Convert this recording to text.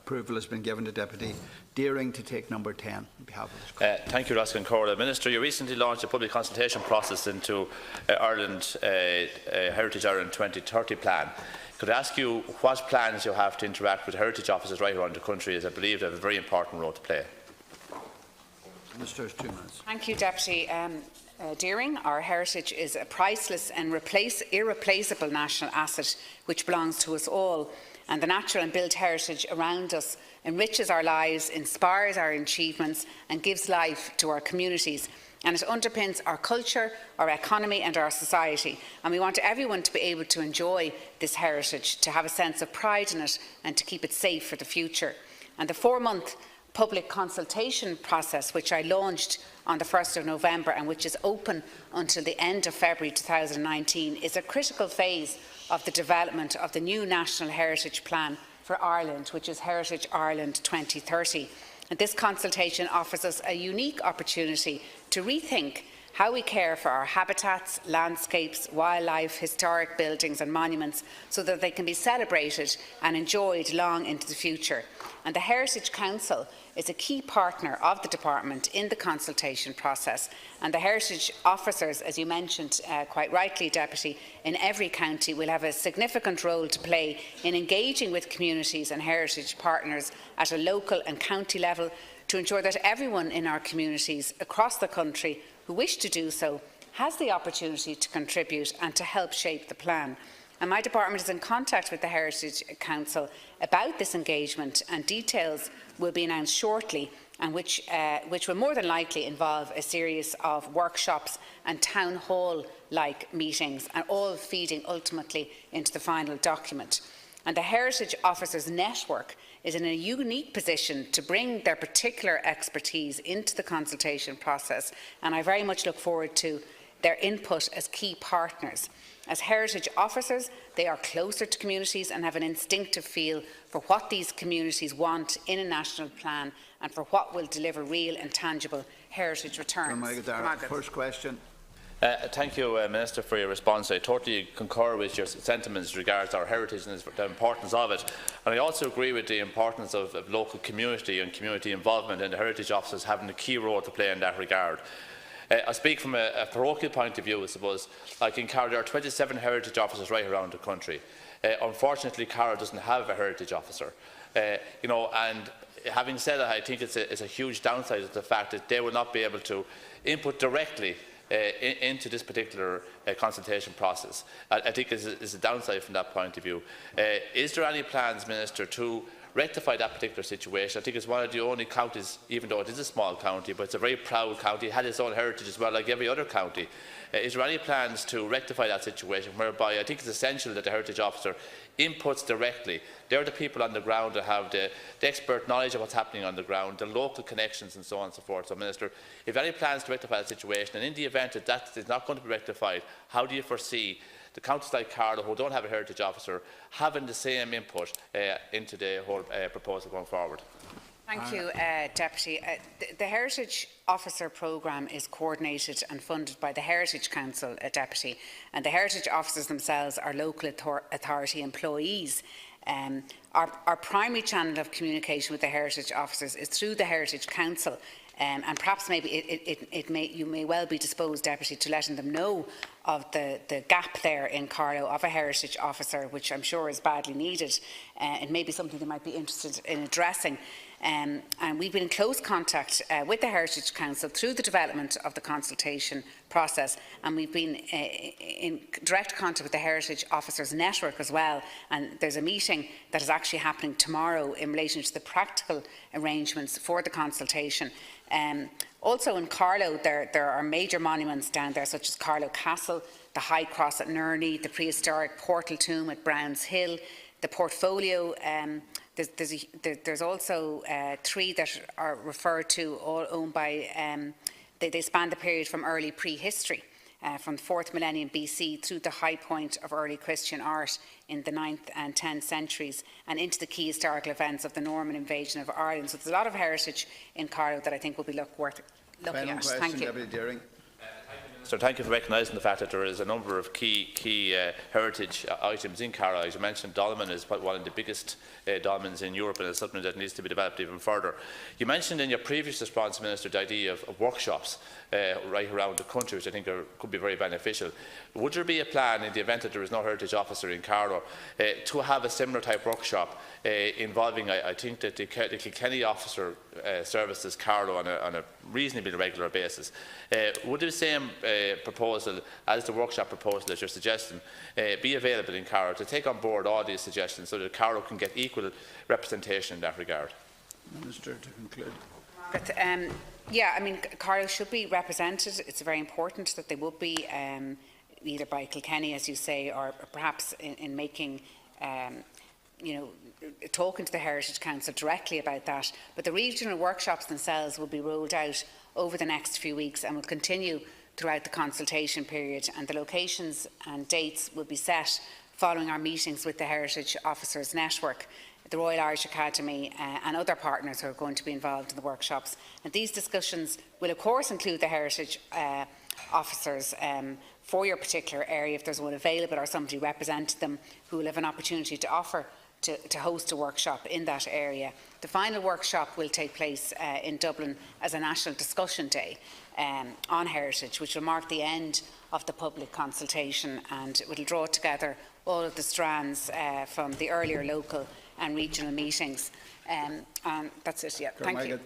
approval has been given to Deputy Deering to take number 10 on behalf of the Thank you, Raskin Cora. Minister, you recently launched a public consultation process into Heritage Ireland 2030 plan. Could I ask you what plans you have to interact with heritage officers right around the country, as I believe they have a very important role to play? Minister, 2 minutes. Thank you, Deputy Deering. Our heritage is a priceless and irreplaceable national asset which belongs to us all, and the natural and built heritage around us enriches our lives, inspires our achievements and gives life to our communities. And it underpins our culture, our economy and our society. And we want everyone to be able to enjoy this heritage, to have a sense of pride in it and to keep it safe for the future. And the 4-month public consultation process, which I launched on the 1st of November and which is open until the end of February 2019, is a critical phase of the development of the new National Heritage Plan for Ireland, which is Heritage Ireland 2030. And this consultation offers us a unique opportunity to rethink how we care for our habitats, landscapes, wildlife, historic buildings and monuments so that they can be celebrated and enjoyed long into the future. And the Heritage Council is a key partner of the Department in the consultation process, and the heritage officers, as you mentioned quite rightly, Deputy, in every county will have a significant role to play in engaging with communities and heritage partners at a local and county level to ensure that everyone in our communities across the country who wish to do so has the opportunity to contribute and to help shape the plan. And my department is in contact with the Heritage Council about this engagement, and details will be announced shortly, and which will more than likely involve a series of workshops and town hall-like meetings, and all feeding ultimately into the final document. And the Heritage Officers Network is in a unique position to bring their particular expertise into the consultation process, and I very much look forward to their input as key partners. As heritage officers, they are closer to communities and have an instinctive feel for what these communities want in a national plan and for what will deliver real and tangible heritage returns. First question. Thank you, Minister, for your response. I totally concur with your sentiments regards our heritage and the importance of it. And I also agree with the importance of local community and community involvement, and the heritage officers having a key role to play in that regard. I speak from a parochial point of view, I suppose. Like in Carlow, there are 27 heritage officers right around the country. Unfortunately, Carlow doesn't have a heritage officer. And having said that, I think it's a huge downside of the fact that they will not be able to input directly into this particular consultation process. I think is a downside from that point of view. Is there any plans, Minister, to rectify that particular situation? I think it's one of the only counties, even though it is a small county, but it's a very proud county. It had its own heritage as well, like every other county. Is there any plans to rectify that situation, whereby I think it's essential that the heritage officer inputs directly? They're the people on the ground that have the expert knowledge of what's happening on the ground, the local connections and so on and so forth. So, Minister, if any plans to rectify that situation, and in the event that that is not going to be rectified, how do you foresee the counties like Carlow, who don't have a heritage officer, having the same input into the whole proposal going forward? Thank you, Deputy. The Heritage Officer Programme is coordinated and funded by the Heritage Council, Deputy, and the Heritage Officers themselves are local authority employees. Our primary channel of communication with the Heritage Officers is through the Heritage Council. And perhaps maybe you may well be disposed, Deputy, to letting them know of the gap there in Carlow of a heritage officer, which I'm sure is badly needed. It may be something they might be interested in addressing. And we've been in close contact with the Heritage Council through the development of the consultation process, and we've been in direct contact with the Heritage Officers Network as well. And there's a meeting that is actually happening tomorrow in relation to the practical arrangements for the consultation. Also in Carlow, there are major monuments down there, such as Carlow Castle, the High Cross at Nerney, the prehistoric Portal Tomb at Browns Hill, the portfolio. There's also 3 that are referred to, all owned by, they span the period from early prehistory, from the 4th millennium BC through the high point of early Christian art in the 9th and 10th centuries, and into the key historical events of the Norman invasion of Ireland. So there's a lot of heritage in Carlow that I think will be worth looking at. Thank you. Deputy Deering. Thank you, So thank you for recognising the fact that there is a number of key heritage items in Carlow. As you mentioned, dolmen is one of the biggest dolmens in Europe, and it's something that needs to be developed even further. You mentioned in your previous response, Minister, the idea of workshops right around the country, which I think could be very beneficial. Would there be a plan, in the event that there is no heritage officer in Carlow, to have a similar type workshop involving, I think, that the Kilkenny officer services Carlow on a reasonably regular basis? Would the same proposal as the workshop proposal that you're suggesting be available in Carlow to take on board all these suggestions so that Carlow can get equal representation in that regard? Minister, to conclude. Yeah, I mean, Carlow should be represented. It's very important that they would be, either by Kilkenny, as you say, or perhaps in making, you know, talking to the Heritage Council directly about that. But the regional workshops themselves will be rolled out over the next few weeks and will continue throughout the consultation period, and the locations and dates will be set following our meetings with the Heritage Officers Network, the Royal Irish Academy and other partners who are going to be involved in the workshops. And these discussions will of course include the Heritage Officers for your particular area, if there's one available or somebody representing them who will have an opportunity to offer to host a workshop in that area. The final workshop will take place in Dublin as a national discussion day on heritage, which will mark the end of the public consultation, and it will draw together all of the strands from the earlier local and regional meetings. And that's it. Yeah, thank you.